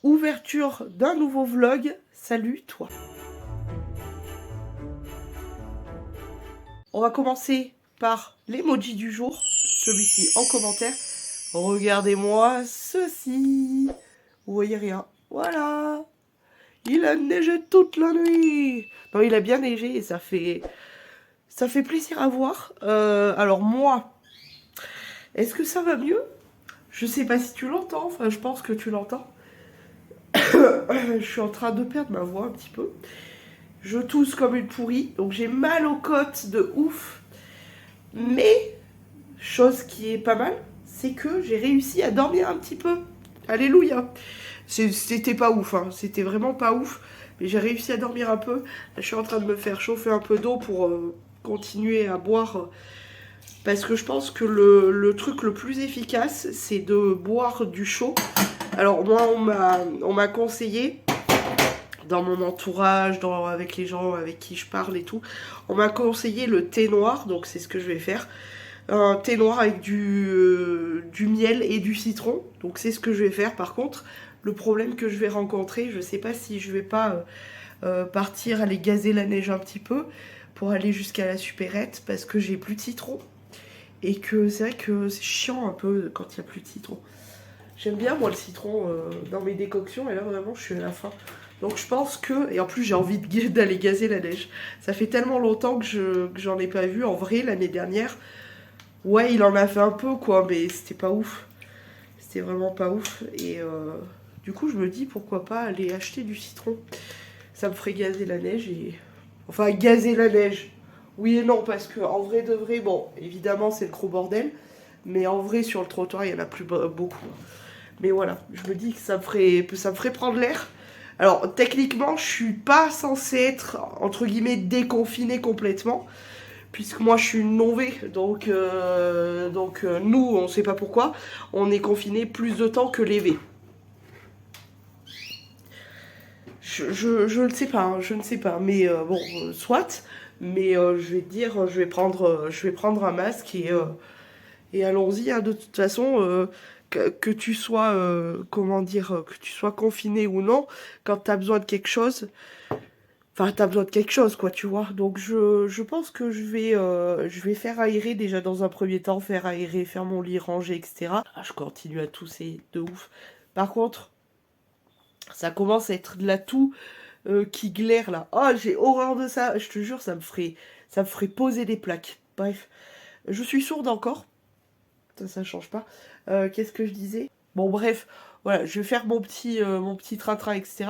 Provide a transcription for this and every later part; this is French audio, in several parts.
ouverture d'un nouveau vlog. Salut toi. On va commencer par l'emoji du jour, celui-ci en commentaire. Regardez-moi ceci. Vous voyez rien. Voilà. Il a neigé toute la nuit. Non, il a bien neigé et ça fait plaisir à voir. Alors moi, est-ce que ça va mieux? Je sais pas si tu l'entends, enfin je pense que tu l'entends. Je suis en train de perdre ma voix un petit peu. Je tousse comme une pourrie, donc j'ai mal aux côtes de ouf. Mais, chose qui est pas mal, c'est que j'ai réussi à dormir un petit peu. Alléluia. C'était pas ouf, hein. C'était vraiment pas ouf. Mais j'ai réussi à dormir un peu. Là, je suis en train de me faire chauffer un peu d'eau pour continuer à boire. Parce que je pense que le truc le plus efficace, c'est de boire du chaud. Alors moi, on m'a conseillé, dans mon entourage, avec les gens avec qui je parle et tout, on m'a conseillé le thé noir, donc c'est ce que je vais faire. Un thé noir avec du miel et du citron, donc c'est ce que je vais faire. Par contre, le problème que je vais rencontrer, je sais pas si je vais pas partir aller gazer la neige un petit peu pour aller jusqu'à la supérette, parce que j'ai plus de citron. Et que c'est vrai que c'est chiant un peu quand il n'y a plus de citron. J'aime bien moi le citron dans mes décoctions, et là vraiment je suis à la fin. Donc je pense que, et en plus j'ai envie d'aller gazer la neige. Ça fait tellement longtemps que j'en ai pas vu. En vrai, l'année dernière, ouais, il en a fait un peu quoi, mais c'était pas ouf. C'était vraiment pas ouf. Et du coup je me dis pourquoi pas aller acheter du citron. Ça me ferait gazer la neige et... Enfin gazer la neige. Oui et non, parce que en vrai de vrai, bon, évidemment c'est le gros bordel. Mais en vrai sur le trottoir il y en a plus beaucoup. Mais voilà, je me dis que ça me ferait prendre l'air. Alors, techniquement, je suis pas censée être, entre guillemets, déconfinée complètement. Puisque moi, je suis une non-V. Donc, nous, on sait pas pourquoi, on est confinés plus de temps que les V. Je ne sais pas, hein, je ne sais pas. Mais bon, soit. Mais je vais te dire, je vais prendre un masque et allons-y, hein, de toute façon, que tu sois, comment dire, que tu sois confiné ou non, quand tu as besoin de quelque chose, enfin, tu as besoin de quelque chose, quoi, tu vois. Donc, je pense que je vais faire aérer déjà dans un premier temps, faire aérer, faire mon lit, ranger, etc. Ah, je continue à tousser de ouf. Par contre, ça commence à être de la toux qui glaire, là. Oh, j'ai horreur de ça. Je te jure, ça me ferait poser des plaques. Bref, je suis sourde encore. Ça change pas. Qu'est-ce que je disais? Bon bref, voilà, je vais faire mon petit train-train, etc.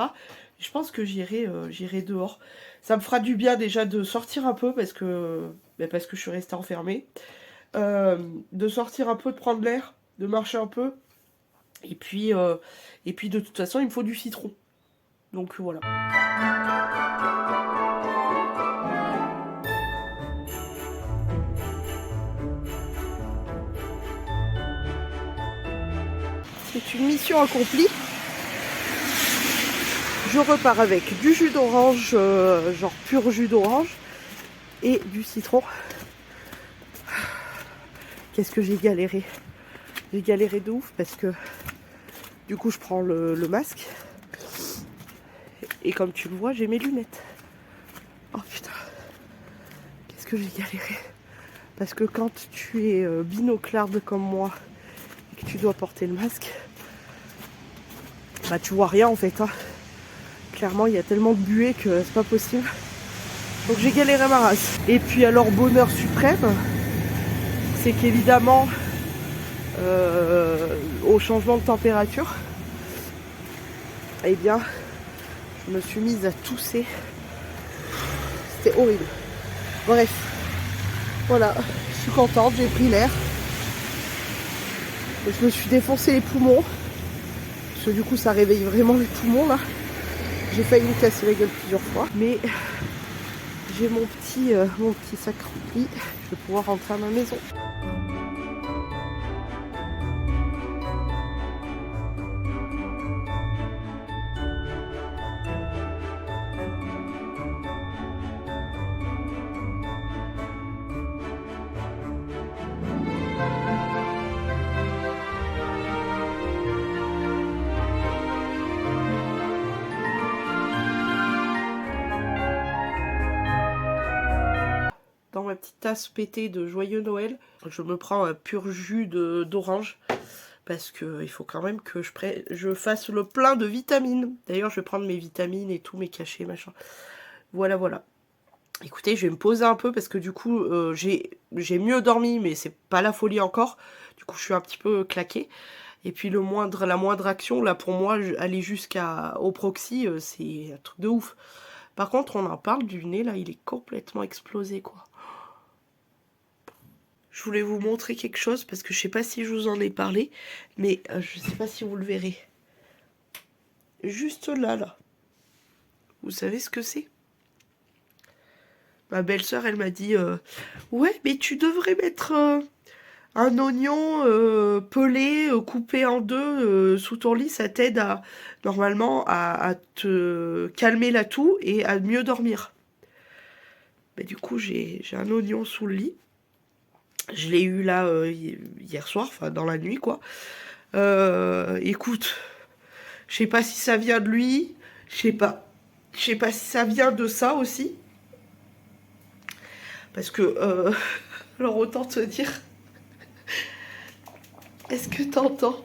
Je pense que j'irai dehors. Ça me fera du bien déjà de sortir un peu parce que je suis restée enfermée. De sortir un peu, de prendre l'air, de marcher un peu. Et puis de toute façon, il me faut du citron. Donc voilà. C'est une mission accomplie. Je repars avec du jus d'orange, genre pur jus d'orange, et du citron. Qu'est-ce que j'ai galéré? J'ai galéré de ouf parce que du coup je prends le masque. Et comme tu le vois, j'ai mes lunettes. Oh putain, qu'est-ce que j'ai galéré. Parce que quand tu es binoclarde comme moi et que tu dois porter le masque, bah tu vois rien en fait, hein. Clairement, il y a tellement de buée que c'est pas possible. Donc j'ai galéré ma race. Et puis alors, bonheur suprême, c'est qu'évidemment, au changement de température, eh bien, je me suis mise à tousser. C'était horrible. Bref, voilà, je suis contente, j'ai pris l'air. Je me suis défoncé les poumons. Parce que du coup, ça réveille vraiment les poumons là. J'ai failli me casser la gueule plusieurs fois. Mais j'ai mon petit sac rempli. Je vais pouvoir rentrer à ma maison. ma petite tasse pétée de joyeux Noël. Je me prends un pur jus d'orange. Parce que il faut quand même que je fasse le plein de vitamines. D'ailleurs, je vais prendre mes vitamines et tous mes cachets, machin. Voilà, voilà. Écoutez, je vais me poser un peu parce que du coup, j'ai mieux dormi, mais c'est pas la folie encore. Du coup, je suis un petit peu claquée. Et puis la moindre action, là, pour moi, aller jusqu'au proxy, c'est un truc de ouf. Par contre, on en parle du nez, là, il est complètement explosé, quoi. Je voulais vous montrer quelque chose parce que je sais pas si je vous en ai parlé, mais je sais pas si vous le verrez. Juste là, là. Vous savez ce que c'est? Ma belle-sœur, elle m'a dit ouais, mais tu devrais mettre un oignon pelé, coupé en deux sous ton lit. Ça t'aide normalement à te calmer la toux et à mieux dormir. Mais du coup, j'ai un oignon sous le lit. Je l'ai eu là hier soir, enfin dans la nuit, quoi. Écoute, je sais pas si ça vient de lui, je sais pas. Je sais pas si ça vient de ça aussi. Parce que, alors autant te dire, est-ce que t'entends?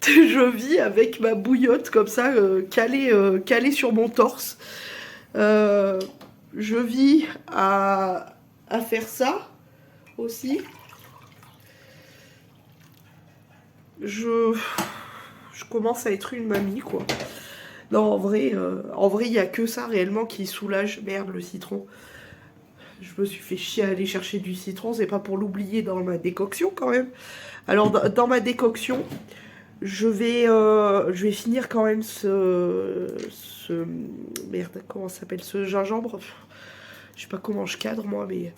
Je vis avec ma bouillotte comme ça, calée sur mon torse. Je vis à faire ça aussi. Je commence à être une mamie, quoi. Non, en vrai, il n'y a que ça réellement qui soulage. Merde, le citron. Je me suis fait chier à aller chercher du citron, c'est pas pour l'oublier dans ma décoction quand même. Alors, dans ma décoction, je vais finir quand même merde, comment ça s'appelle, ce gingembre. Je sais pas comment je cadre moi, mais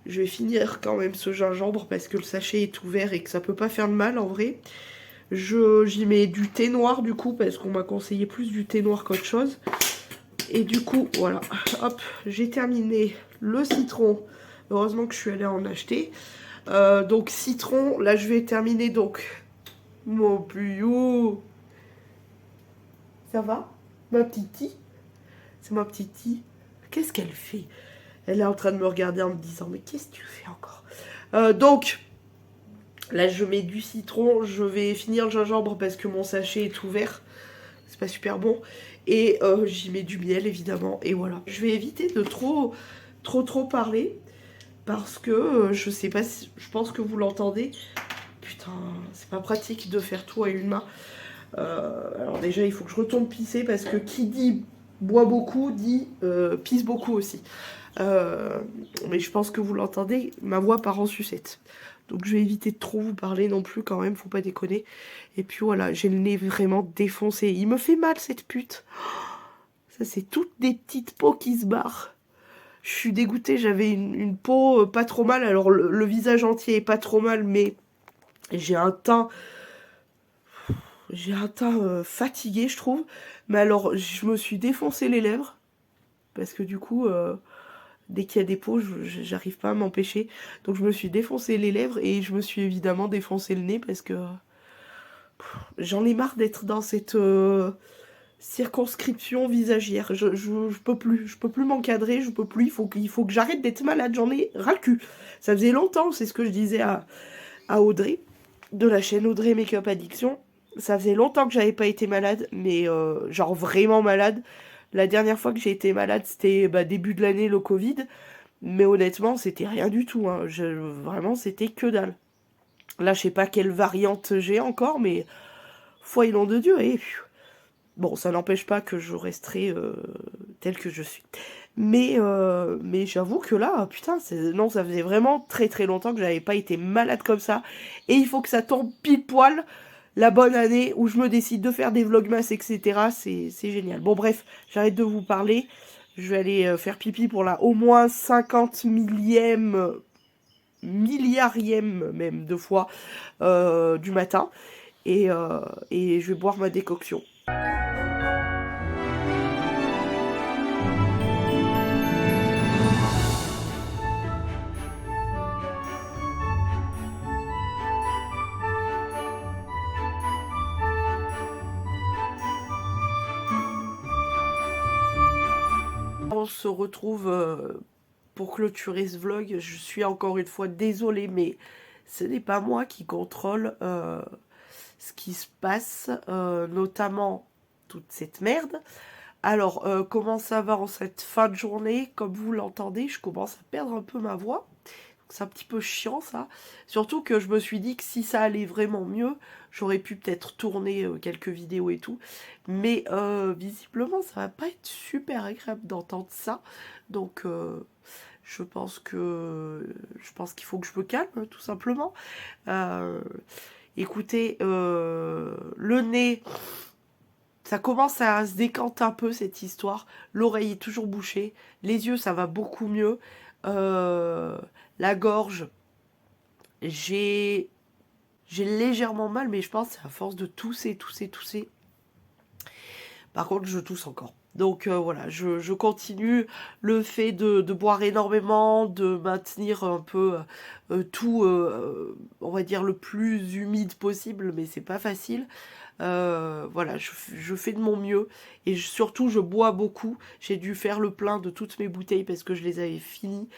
je vais finir quand même ce gingembre parce que le sachet est ouvert et que ça peut pas faire de mal en vrai. J'y mets du thé noir du coup parce qu'on m'a conseillé plus du thé noir qu'autre chose. Et du coup, voilà, hop, j'ai terminé le citron. Heureusement que je suis allée en acheter. Donc citron, là je vais terminer donc mon puyou. Ça va? Ma petite? C'est ma petite. Qu'est-ce qu'elle fait? Elle est en train de me regarder en me disant, mais qu'est-ce que tu fais encore? Donc, là je mets du citron, je vais finir le gingembre parce que mon sachet est ouvert. C'est pas super bon. Et j'y mets du miel évidemment. Et voilà. Je vais éviter de trop parler. Parce que je sais pas si. Je pense que vous l'entendez. Putain, c'est pas pratique de faire tout à une main. Alors déjà, il faut que je retourne pisser parce que qui dit boit beaucoup dit pisse beaucoup aussi. Mais je pense que vous l'entendez, ma voix part en sucette. Donc je vais éviter de trop vous parler non plus quand même, faut pas déconner. Et puis voilà, j'ai le nez vraiment défoncé. Il me fait mal cette pute. Ça c'est toutes des petites peaux qui se barrent. Je suis dégoûtée, j'avais une peau pas trop mal. Alors le visage entier est pas trop mal, mais j'ai un teint... fatigué, je trouve. Mais alors, je me suis défoncé les lèvres. Parce que du coup, dès qu'il y a des peaux, j'arrive pas à m'empêcher. Donc je me suis défoncé les lèvres et je me suis évidemment défoncé le nez parce que j'en ai marre d'être dans cette circonscription visagière. Je peux plus. Je peux plus m'encadrer, je peux plus. Il faut que j'arrête d'être malade. J'en ai ras le cul. Ça faisait longtemps, c'est ce que je disais à Audrey, de la chaîne Audrey Make-up Addiction. Ça faisait longtemps que j'avais pas été malade, mais genre vraiment malade. La dernière fois que j'ai été malade, c'était début de l'année, le Covid. Mais honnêtement, c'était rien du tout. Hein. Vraiment, c'était que dalle. Là, je sais pas quelle variante j'ai encore, mais foi et nom de Dieu. Et bon, ça n'empêche pas que je resterai telle que je suis. Mais j'avoue que là, putain, non, ça faisait vraiment très très longtemps que j'avais pas été malade comme ça. Et il faut que ça tombe pile poil la bonne année où je me décide de faire des vlogmas, etc. C'est génial. Bon, bref, j'arrête de vous parler. Je vais aller faire pipi pour la au moins 50 millième, milliardième même de fois du matin. Et je vais boire ma décoction. On se retrouve pour clôturer ce vlog, je suis encore une fois désolée, mais ce n'est pas moi qui contrôle ce qui se passe, notamment toute cette merde. Alors, comment ça va en cette fin de journée? Comme vous l'entendez, je commence à perdre un peu ma voix. C'est un petit peu chiant ça. Surtout que je me suis dit que si ça allait vraiment mieux, j'aurais pu peut-être tourner quelques vidéos et tout. Mais visiblement, ça va pas être super agréable d'entendre ça. Donc je pense qu'il faut que je me calme, tout simplement. Écoutez, le nez, ça commence à se décanter un peu cette histoire. L'oreille est toujours bouchée. Les yeux, ça va beaucoup mieux. La gorge, j'ai légèrement mal, mais je pense que c'est à force de tousser. Par contre, je tousse encore. Donc voilà, je continue le fait de boire énormément, de maintenir un peu tout, on va dire, le plus humide possible, mais c'est pas facile. Voilà, je fais de mon mieux et surtout je bois beaucoup. J'ai dû faire le plein de toutes mes bouteilles parce que je les avais finies.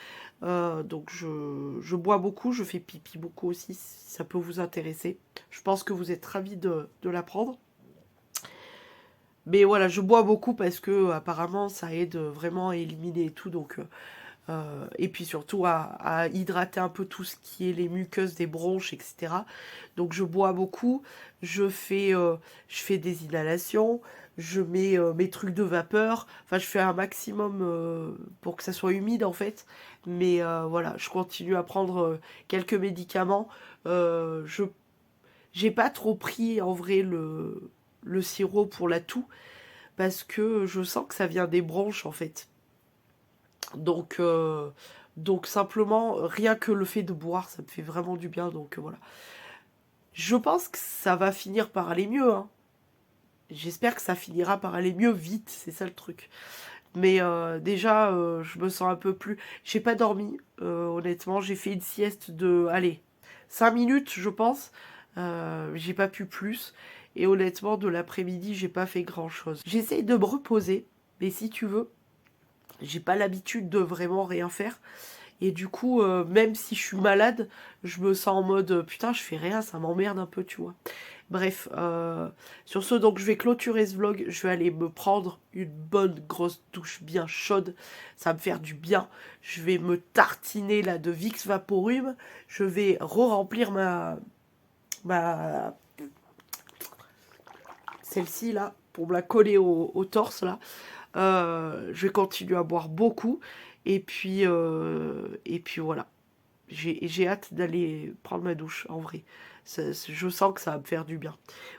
Donc je bois beaucoup, je fais pipi beaucoup aussi, si ça peut vous intéresser. Je pense que vous êtes ravis de l'apprendre. Mais voilà, je bois beaucoup parce que apparemment ça aide vraiment à éliminer et tout. Donc, et puis surtout à hydrater un peu tout ce qui est les muqueuses des bronches, etc. Donc je bois beaucoup, je fais des inhalations, je mets mes trucs de vapeur, enfin je fais un maximum pour que ça soit humide en fait. Mais voilà, je continue à prendre quelques médicaments. Je J'ai pas trop pris en vrai le sirop pour la toux parce que je sens que ça vient des bronches en fait. Donc, donc simplement, rien que le fait de boire, ça me fait vraiment du bien. Donc voilà. Je pense que ça va finir par aller mieux. Hein. J'espère que ça finira par aller mieux vite, c'est ça le truc. Mais déjà, je me sens un peu plus... J'ai pas dormi, honnêtement. J'ai fait une sieste de, allez, 5 minutes, je pense. J'ai pas pu plus. Et honnêtement, de l'après-midi, j'ai pas fait grand-chose. J'essaye de me reposer, mais si tu veux, j'ai pas l'habitude de vraiment rien faire. Et du coup, même si je suis malade, je me sens en mode putain, je fais rien, ça m'emmerde un peu, tu vois. Bref, sur ce, donc je vais clôturer ce vlog. Je vais aller me prendre une bonne grosse douche bien chaude. Ça va me faire du bien. Je vais me tartiner là de Vicks Vaporub. Je vais re-remplir ma celle-ci là pour me la coller au torse là. Je vais continuer à boire beaucoup. Et puis voilà. J'ai hâte d'aller prendre ma douche, en vrai. Je sens que ça va me faire du bien.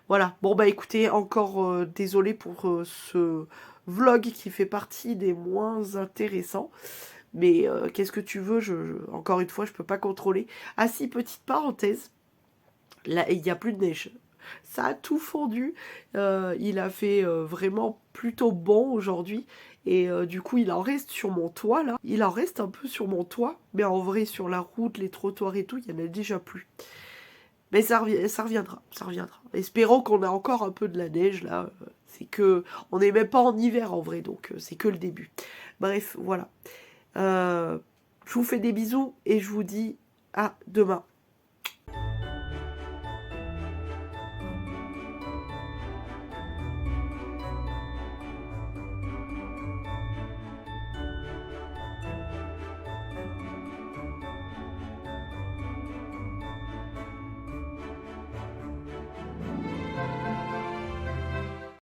Voilà. Bon, bah écoutez, encore désolé pour ce vlog qui fait partie des moins intéressants. Mais qu'est-ce que tu veux, encore une fois, je peux pas contrôler. Ah si, petite parenthèse. Là, il n'y a plus de neige. Ça a tout fondu. Il a fait vraiment plutôt bon aujourd'hui. Et du coup, il en reste sur mon toit, là. Il en reste un peu sur mon toit. Mais en vrai, sur la route, les trottoirs et tout, il n'y en a déjà plus. Mais ça reviendra, ça reviendra. Espérons qu'on a encore un peu de la neige, là. C'est que... On n'est même pas en hiver, en vrai, donc c'est que le début. Bref, voilà. Je vous fais des bisous et je vous dis à demain.